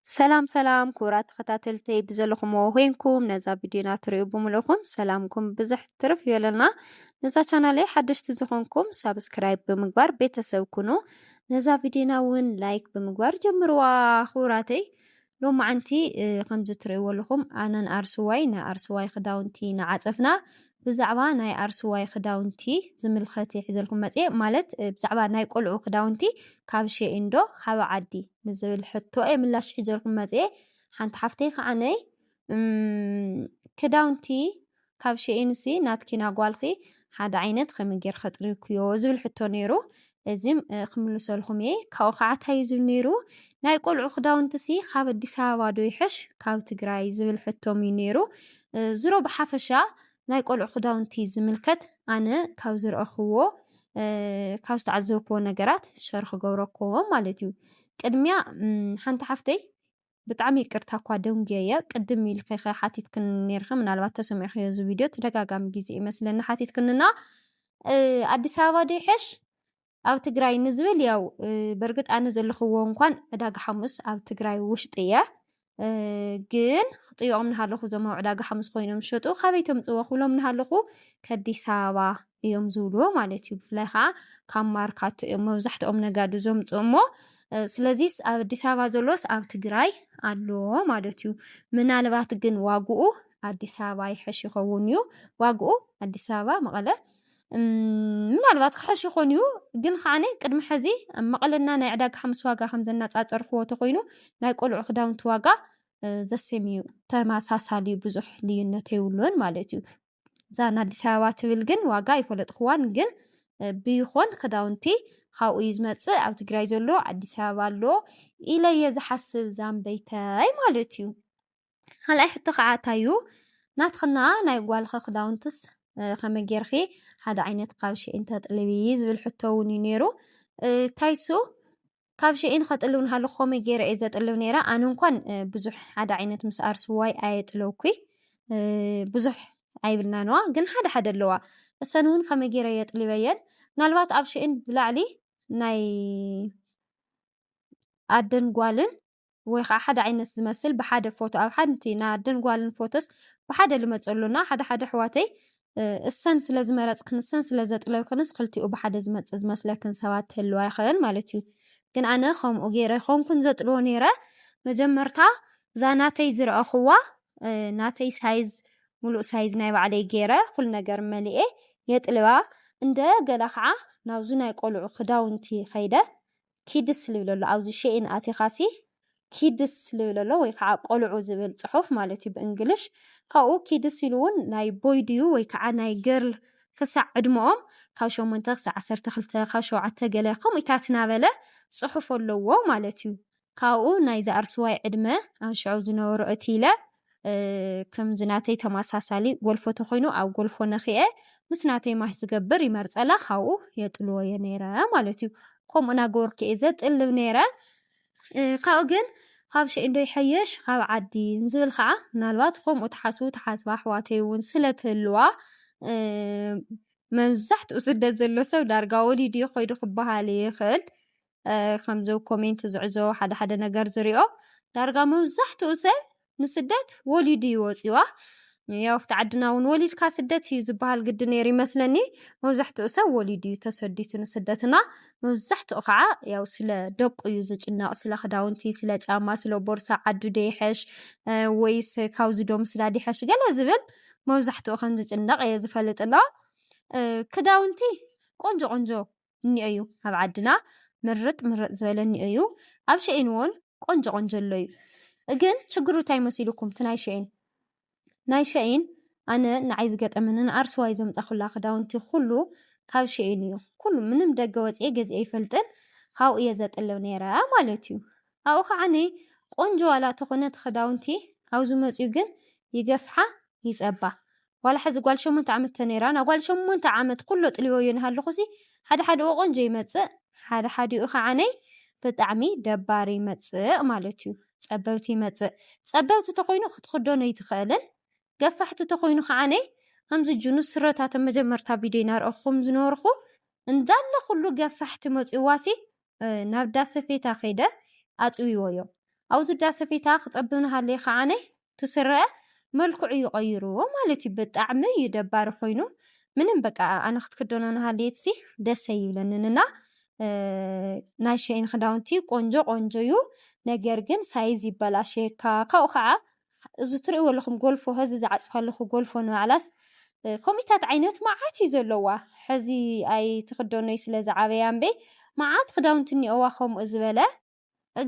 ሰላም ኩራት ተኸታተልተይ ብዘለኹም ኮይንኩም ነዛ ቪድዮና ትሪኡ ብምሉኹም ሰላምኩም ብዙሕ ትርፍ ይበለልና። ነዛ ቻናለይ ሓደሽቲ ዝኾንኩም ሳብስክራይብ ብምግባር ቤተሰብ ኩኑ። ነዛ ቪድዮና እውን ላይክ ብምግባር ጀምርዋ ኩራተይ። ሎማዓንቲ ከምዚ ትሪእዎ ኣለኹም ኣነን ኣርስዋይ ናይ ኣርስዋይ ክዳውንቲ ንዓፀፍና ብዛዕባ ናይ ኣርስዋይ ክዳውንቲ ዝምልከት ሒዘልኩም መፅአ ማለት ብዛዕባ ናይ ቆልዑ ክዳውንቲ ካብ ሸኢንዶ ካብ ዓዲ ንዝብል ሕቶ ምላሽ ሒዘልኩም መፅአ ሓንቲ ሓፍተይ ከዓነይ ክዳውንቲ ካብ ሸኢንሲ ናትኪና ጓልኺ ሓደ ዓይነት ከመይ ጌርካ ጥሪብክዮ ዝብል ሕቶ ነይሩ። እዚ ክምልሰልኩም እየ ካብኡ ከዓ እንታይ ዝብል ነይሩ ናይ ቆልዑ ክዳውንቲሲ ካብ ኣዲስ ኣበባ ዶ ይሕሽ ካብ ትግራይ ዝብል ሕቶም እዩ ነይሩ። ዝሮ ብሓፈሻ ናይ ቆልዑ ክዳውንቲ ዝምልከት ኣነ ካብ ዝረአኽዎ ካብ ዝተዓዘብክዎ ነገራት ሸር ክገብረክዎም ማለት እዩ። ቅድሚያ ሓንቲ ሓፍተይ ብጣዕሚ ይቅርታ እኳ ደንጌየ ቅድም ኢልከ ሓቲትክን ነርኸ ምናልባት ተሰሚዕክዮ እዚ ቪድዮ ተደጋጋሚ ግዜ ይመስለኒ ሓቲትክንና ኣዲስ ኣበባ ዶ ይሕሽ ኣብ ትግራይ ንዝብል ያው በርግጥ ኣነ ዘለኽዎ እንኳን ዕዳጋ ሓሙስ ኣብ ትግራይ ውሽጢ እየ ግን ጥዮኦም ንሃለኹ ዞም ዕዳጋ ሓሙስ ኮይኖም ሸጡ ካበይቶም ፅወ ኩሎም ንሃለኹ ከአዲስ ኣበባ እዮም ዝብልዎ ማለት እዩ። ብፍላይ ከዓ ካብ ማርካቶ እዮም መብዛሕትኦም ነጋዱ ዘምፅኡ እሞ ስለዚ ኣብ ኣዲስ ኣበባ ዘሎስ ኣብ ትግራይ ኣሎ ማለት እዩ። ምናልባት ግን ዋግኡ ኣዲስ ኣበባ ይሕሽ ይኸውን እዩ ዋግኡ ኣዲስ ኣበባ መቐለ ምናልባት ክሕሽ ይኾን እዩ ግን ከዓነ ቅድሚ ሕዚ መቐለና ናይ ዕዳጋ ሓሙስ ዋጋ ከም ዘናፃፀርክዎ ተኮይኑ ናይ ቆልዑ ክዳውንቲ ዋጋ ዘሰም እዩ ተመሳሳሊ ብዙሕ ልዩነት የብሉን ማለት እዩ። እዛ ኣዲስ ኣበባ ትብል ግን ዋጋ ይፈለጥክዋን ግን ብይኾን ክዳውንቲ ካብኡ እዩ ዝመፅእ ኣብ ትግራይ ዘሎ ኣዲስ ኣበባ ኣሎ ኢለየ ዝሓስብ ዛንበይተይ ማለት እዩ። ካልኣይ ሕቶ ከዓ እንታይ እዩ ናትክና ናይ ጓልኸ ክዳውንትስ ከመይ ጌርኺ ሓደ ዓይነት ካብ ሸኢን ተጥልቢ ዝብል ሕቶ እውን እዩ ነይሩ። ታይሱ ካብ ሸኢን ከጥልብ ንሃለኹ ከመይ ጌረ እየ ዘጥልብ ነይረ ኣነ እንኳን ብዙሕ ሓደ ዓይነት ምስ ኣርስዋይ ኣየጥለውኩይ ብዙሕ ኣይብልና ነዋ ግን ሓደ ሓደ ኣለዋ እሰን እውን ከመይ ጌረ የጥልበየን ምናልባት ኣብ ሸኢን ብላዕሊ ናይ ኣደን ጓልን ወይ ከዓ ሓደ ዓይነት ዝመስል ብሓደ ፎቶ ኣብ ሓንቲ ናይ ኣደን ጓልን ፎቶስ ብሓደ ልመፀሉና ሓደ ሓደ ኣሕዋተይ እሰን ስለ ዝመረፅክን እሰን ስለ ዘጥለብክንስ ክልቲኡ ብሓደ ዝመፅእ ዝመስለክን ሰባት ትህልዋ ይኽእል ማለት እዩ። ግን ኣነ ከምኡ ገይረ ይኾንኩን ዘጥልዎ ነይረ መጀመርታ እዛ ናተይ ዝረአኽዋ ናተይ ሳይዝ ሙሉእ ሳይዝ ናይ ባዕለይ ገይረ ኩሉ ነገር መሊአ የጥልባ እንደ ገላ ከዓ ናብዚ ናይ ቆልዑ ክዳውንቲ ከይደ ኪድስ ልብለሎ ኣብዚ ሸኢን ኣቲኻሲ ኪድስ ልብለሎ ወይ ከዓ ቆልዑ ዝብል ፅሑፍ ማለት እዩ ብእንግሊሽ ካብኡ ኪድስ ኢሉ እውን ናይ ቦይ ድዩ ወይ ከዓ ናይ ገርል ክሳዕ ዕድመኦም ካብ 8 ክሳዕ 12 ካብ 7 ገለ ከምኡታት ናበለ ፅሑፍ ኣለዎ ማለት እዩ። ካብኡ ናይ ዝኣርስዋይ ዕድመ ኣብ ሽዑ ዝነበሩ እቲለ ከምዚ ናተይ ተመሳሳሊ ጎልፎ ተኮይኑ ኣብ ጎልፎ ነኽአ ምስ ናተይ ማሽ ዝገብር ይመርፀላ ካብኡ የጥልዎ እየ ነይረ ማለት እዩ። ከምኡ ናገበርኩ እየ ዘጥልብ ነይረ። ካብኡ ግን ካብ ሸኢን ዶ ይሕየሽ ካብ ዓዲ ንዝብል ከዓ ምናልባት ከምኡ ተሓስቡ ተሓስባ ኣሕዋተይ እውን ስለትህልዋ መብዛሕትኡ ስደት ዘሎ ሰብ ዳርጋ ወሊዱ ይኸይዱ ክበሃል ይኽእል ከምዚ ኮሜንት ዝዕዘቦ ሓደ ሓደ ነገር ዝሪኦ ዳርጋ መብዛሕትኡ ሰብ ንስደት ወሊዱ ይወፂዋ ያው ኣብቲ ዓድና እውን ወሊድካ ስደት እዩ ዝበሃል ግዲ ነይሩ ይመስለኒ መብዛሕትኡ ሰብ ወሊዱ እዩ ተሰዲቱ ንስደትና መብዛሕትኡ ከዓ ያው ስለ ደቁ እዩ ዝጭነቕ ስለ ክዳውንቲ ስለ ጫማ ስለ ቦርሳ ዓዱ ዶ ይሕሽ ወይስ ካብዚ ዶ ምስላድ ይሕሽ ገለ ዝብል መብዛሕትኡ ከም ዝጭነቕ እየ ዝፈልጥና። ክዳውንቲ ቆንጆ ቆንጆ እኒኦ እዩ ኣብ ዓድና ምርጥ ዝበለ እኒኦ እዩ ኣብ ሸኢን እውን ቆንጆ ቆንጆ ኣሎ እዩ ግን ችግሩ እንታይ መሲልኩም እቲ ናይ ሸኢን ኣነ ንዓይ ዝገጠመንን ኣርስዋይ ዘምፀኹላ ክዳውንቲ ኩሉ ካብ ሸኢን እዩ ኩሉ ምንም ደገ ወፅየ ገዚአ ይፈልጥን ካብኡ እየ ዘጥልብ ነይረ ማለት እዩ። ኣብኡ ከዓኒ ቆንጆ ዋላ ተኾነት ክዳውንቲ ኣብዚ መፅኡ ግን ይገፍሓ ይፀባ ዋላ ሕዚ ጓል 8 ዓመት ተነይራ ና ጓል 8 ዓመት ኩሉ ጥልበዮ ንሃለኹሲ ሓደ ሓደኡ ቆንጆ ይመፅእ ሓደ ሓዲኡ ከዓነይ ብጣዕሚ ደባሪ ይመፅእ ማለት እዩ። ፀበብቲ ይመፅእ ፀበብቲ ተኮይኑ ክትክደኖ ይትኽእልን ገፋሕቲ ተኮይኑ ከዓነይ ከምዚ ጅኑስ ስረታት መጀመርታ ቪድዮ ናርአኹም ዝነበርኩ እንዳለ ኩሉ ገፋሕቲ መፅዋሲ ናብ ዳሰፌታ ከይደ ኣፅዊዎ እዮም أوز دا سفيتا خصبنا هاللي خانة تسرع ملكو يغيرو مالتي بطعمي يدبار خوينو منن بقى أنا خدكدونا هالليتسي دسي لنننا ناشين خداونتي قنجو يو ነገር ግን ሳይዝ ይበላሸካ ካው ከዓ እዚ ትሪእዎ ኣለኹም ጎልፎ ህዚ ዝዓፅፍ ኣለኹ ጎልፎ ንባዕላስ ኮሚታት ዓይነት መዓት እዩ ዘለዋ ሕዚ ኣይ ትኽደኖይ ስለ ዝዓበያ እምበ መዓት ክዳውንቲ እኒአዋ ከምኡ ዝበለ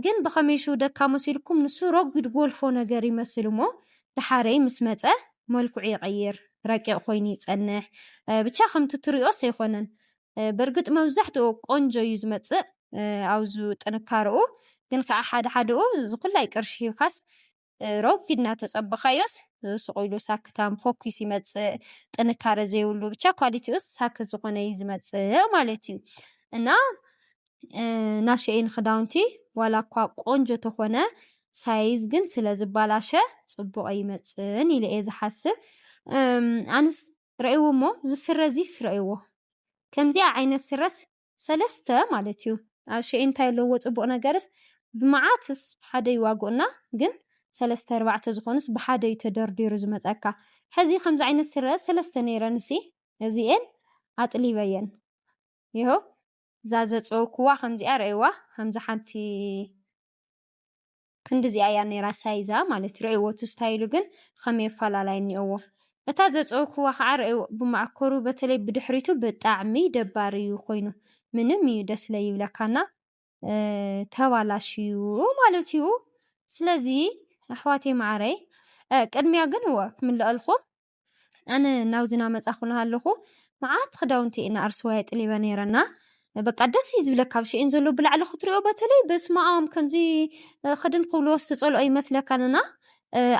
ግን ብኸመይ ሹ ደካ መሲልኩም ንሱ ረጒድ ጎልፎ ነገር ይመስል እሞ ድሓረይ ምስ መፀ መልክዑ ይቐይር ረቂቕ ኮይኑ ይፀንሕ ብቻ ከምቲ ትሪኦስ ኣይኮነን በርግጥ መብዛሕትኡ ቆንጆ እዩ ዝመፅእ ኣብዙ ጥንካርኡ ግን ከዓ ሓደ ዝኩላይ ቅርሺ ሂብካስ ረጒድ እናተፀበኻዮስ ስቑኢሉ ሳክታም ፎኪስ ይመፅእ ጥንካረ ዘይብሉ ብቻ ኳሊቲኡስ ሳክ ዝኾነ እዩ ዝመፅእ ማለት እዩ እና ናሽኤን ክዳውንቲ ዋላ እኳ ቆንጆ ተኾነ ሳይዝ ግን ስለ ዝባላሸ ፅቡቕ ይመፅን ኢለ እየ ዝሓስብ ኣንስ ረእይዎ እሞ ዝስረዚ ስረእይዎ ከምዚኣ ዓይነት ስረስ 3 ማለት እዩ ኣብ ሸኤን እንታይ ኣለዎ ፅቡቕ ነገርስ ብመዓትስ ሓደ ይዋግኡና ግን 3-4 ዝኾኑስ ብሓደ ተደርዲሩ ዝመፀካ ሕዚ ከምዚ ዓይነት ስረ 3 ነይረንሲ እዚአን ኣጥሊበየን ይሆ ዘፀውክዋ ከምዚኣ ረእይዋ ከምዚ ሓንቲ ክንዲዚኣ እያ ነይራ ሳይዛ ማለት ረእይዎ እቲ ስታይሉ ግን ከመይ ኣፈላላይ እኒአዎ እታ ዘፀውክዋ ከዓ ረእይዎ ብማዕከሩ በተለይ ብድሕሪቱ ብጣዕሚ ደባሪ እዩ ኮይኑ ምንም እዩ ደስ ለይብለካና ተባላሽዩ ማለት እዩ ስለዚ ኣሕዋቴ ማዕረይ ቅድሚያ ግን ክምልአልኩም ኣነ ናብዝና መፃኹና ኣለኹ መዓት ክዳውንቲ ኢና ኣርሰዋይ ጥሊበ ነይረና በቃ ደስ ይዝብለካ ኣብ ሸኤን ዘሎ ብላዕሊ ክትሪኦ በተለይ በስማኦም ከምዚ ክድን ክብልዎ ዝተፀልኦ ይመስለካንና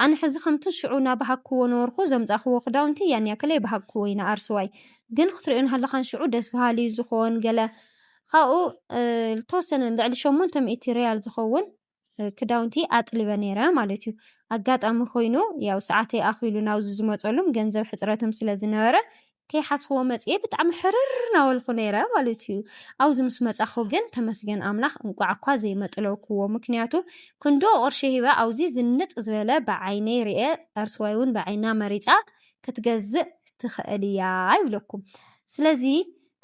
ኣነ ሕዚ ከምቲ ሽዑ ናባሃክዎ ነበርኩ ዘምፃኽዎ ክዳውንቲ ያን ያክል ይባሃክዎ ኢና ኣርሰዋይ ግን ክትሪኦ ንሃለካን ሽዑ ደስ በሃሊ ዝኸውን ገለ ካብኡ ዝተወሰነ ልዕሊ 800 ሪያል ዝኸውን ክዳውንቲ ኣጥሊበ ነይረ ማለት እዩ ኣጋጣሚ ኮይኑ ያው ሰዓተይ ኣኺሉ ናብዚ ዝመፀሉም ገንዘብ ሕፅረትም ስለ ዝነበረ ከይሓስኽዎ መፅየ ብጣዕሚ ሕርር ናበልኩ ነይረ ማለት እዩ ኣብዚ ምስ መፃኹ ግን ተመስገን ኣምላኽ እንቋዕ እኳ ዘይመጥለውክዎ ምክንያቱ ክንዶ ቅርሺ ሂበ ኣብዚ ዝንጥ ዝበለ ብዓይነይ ርአ ኣርሰዋይ እውን ብዓይና መሪፃ ክትገዝእ ትኽእል እያ ይብለኩም ስለዚ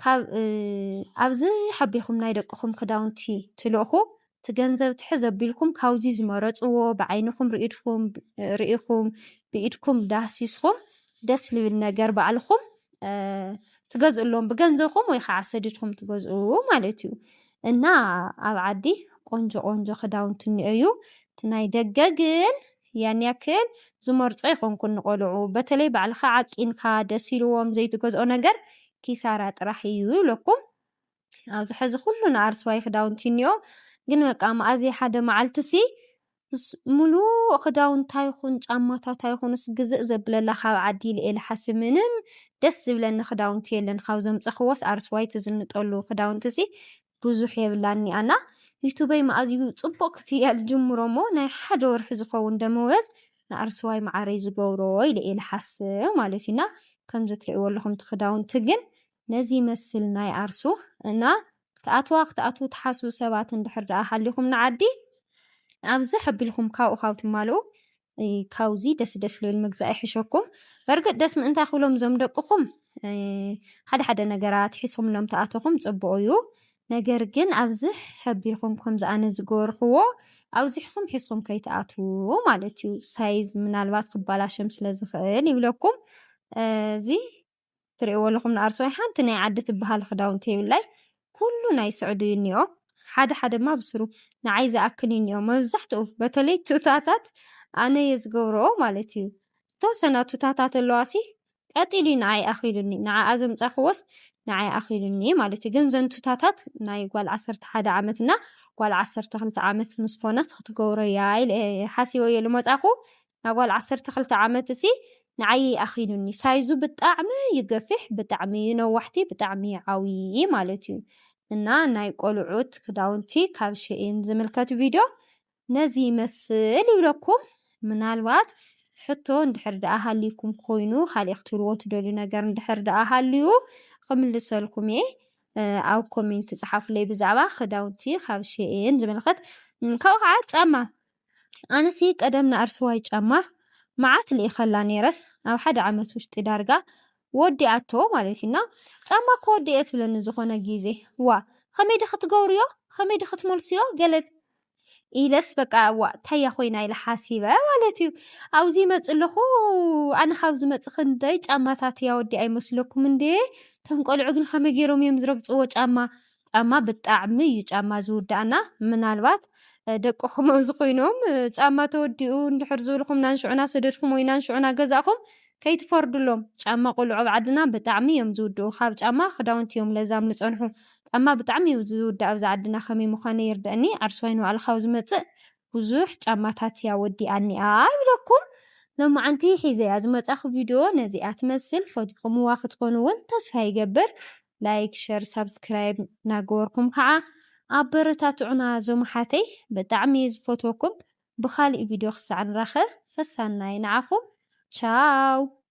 ካብ ኣብዚ ሓቢልኩም ናይ ደቅኹም ክዳውንቲ ትልእኹ ትገንዘብ ትሕዝ ኣቢልኩም ካብዚ ዝመረፅዎ ብዓይንኩም ርኢኹም ብኢድኩም ዳሲስኩም ደስ ልብል ነገር ባዕልኩም ትገዝእሎም ብገንዘብኩም ወይ ከዓ ሰዲድኩም ትገዝኡ ማለት እዩ እና ኣብ ዓዲ ቆንጆ ክዳውንቲ እኒአዩ እቲ ናይ ደገ ግን ያን ያክል ዝመርፆ ይኾንኩን ንቆልዑ በተለይ ባዕልካ ዓቂንካ ደስ ኢልዎም ዘይትገዝኦ ነገር ኪሳራ ጥራሕ እዩ ይብለኩም ኣብዚ ሕዚ ኩሉ ንኣርሰዋይ ክዳውንቲ እኒኦ ግን በቃ መኣዝየ ሓደ መዓልትሲ ሙሉእ ክዳውንታ ይኹን ጫማታት ይኹንስ ግዝእ ዘብለላ ካብ ዓዲ ኢለ ዝሓስብ ምንም ደስ ዝብለኒ ክዳውንቲ የለን ካብዞም ፀኽዎስ ኣርሰዋይ ትዝንጠሉ ክዳውንቲሲ ብዙሕ የብላኒ ኣና ዩቱበይ መኣዝዩ ፅቡቕ ክፍያል ጅምሮ እሞ ናይ ሓደ ወርሒ ዝኸውን ደመወዝ ንኣርሰዋይ ማዕረይ ዝገብሮ ኢለ ዝሓስብ ማለት ኢና ከምዚ ትሪእዎ ኣለኹም ክዳውንቲ ግን ነዚ ይመስል ናይ ኣርሱ እና ክትኣትዋ ትሓስቡ ሰባት እንድሕር ደኣ ሃሊኹም ንዓዲ ኣብዚ ሓቢልኩም ካብኡ ትማልኡ ካብዚ ደስ ልብል ምግዛእ ይሕሸኩም በርግጥ ደስ ምእንታይ ክብሎም ዞም ደቅኹም ሓደ ነገራት ሒስኩምሎም ተኣተኹም ፅቡቕ እዩ ነገር ግን ኣብዚ ሓቢልኩም ከምዚ ኣነ ዝገበርክዎ ኣብዚሕኩም ሒስኩም ከይተኣትዉ ማለት እዩ ሳይዝ ምናልባት ክባላሸም ስለ ዝኽእል ይብለኩም እዚ ትሪእዎ ኣለኹም ንኣርሰዋይ ሓንቲ ናይ ዓዲ ትበሃል ክዳውንቲ የብላይ ኩሉ ናይ ስዑዲ እኒኦ ሓደ ድማ ብስሩ ንዓይ ዝኣክል እኒኦ መብዛሕትኡ በተለይ ቱታታት ኣነ የዝገብሮ ማለት እዩ ተወሰነ ቱታታት ኣለዋሲ ቀጢሉ ንዓይ ኣኺሉኒ ንዓኣ ዘምፃኽዎስ ንዓይ ኣኺሉኒ ማለት እዩ ግን ዘን ቱታታት ናይ ጓል 11 ዓመትና ጓል 12 ዓመት ምስ ኮነት ክትገብሮ እያ ሓሲበ እየ ልመፃኹ ናይ ጓል 12 ዓመት እሲ ንዓይ ኣኺሉኒ ሳይዙ ብጣዕሚ ይገፍሕ ብጣዕሚ ነዋሕቲ ብጣዕሚ ዓብይ ማለት እዩ እና ናይ ቆልዑት ክዳውንቲ ካብ ሸኤን ዝምልከት ቪድዮ ነዚ ይመስል ይብለኩም ምናልባት ሕቶ እንድሕር ደኣ ሃሊኩም ኮይኑ ካልእ ክትብልዎ ትደልዩ ነገር እንድሕር ደኣ ሃልዩ ክምልሰልኩም እየ ኣብ ኮሜንት ፃሓፉለይ ብዛዕባ ክዳውንቲ ካብ ሸኤን ዝምልከት ካብኡ ከዓ ጫማ أنسي قدمنا أرسواي جامع معات اللي خلا نيرس أو حدا عمت وش تدارجا ودي عتو مالتنا جامع كودي أسفل نزخونا جيزي خميد خط قوريو خميد خط ملسيو قالت إيلس بقى تايا خوينا إلى حاسيبة والتي أوزي متصلخو أنا خاوز متصخندي جامعات يا ودي أي مسلوك من دي تنقل عقل خمجيروم يمزرق صوت أما بتعمي جاما زودانا من الوقت دقكم أزخينهم جاما توديون لحرزوا لكم نانشعنا سددكم وينانشعنا جزاكم كي تفردوا لهم جاما قولوا عدنا بتعمي يمزودوا خاب جاما خداونتيهم لازم لصنحوا جاما بتعمي يمزود أوزع عدنا خمي مخاني يردأني أرسوين وعلى خوز متق بزوح جاما تاتيا ودي أني لكم لما عنتي حيزي أزمت أخو فيديو نزي أتمثل فودكم واخد قونون تصفى يقبر لايك شير سبسكرايب ناقوركم كعا أبرتاتعنا زمحاتي بتعميز فوتوكم بخالي فيديو خسعن رخه سسان نعفو تشاو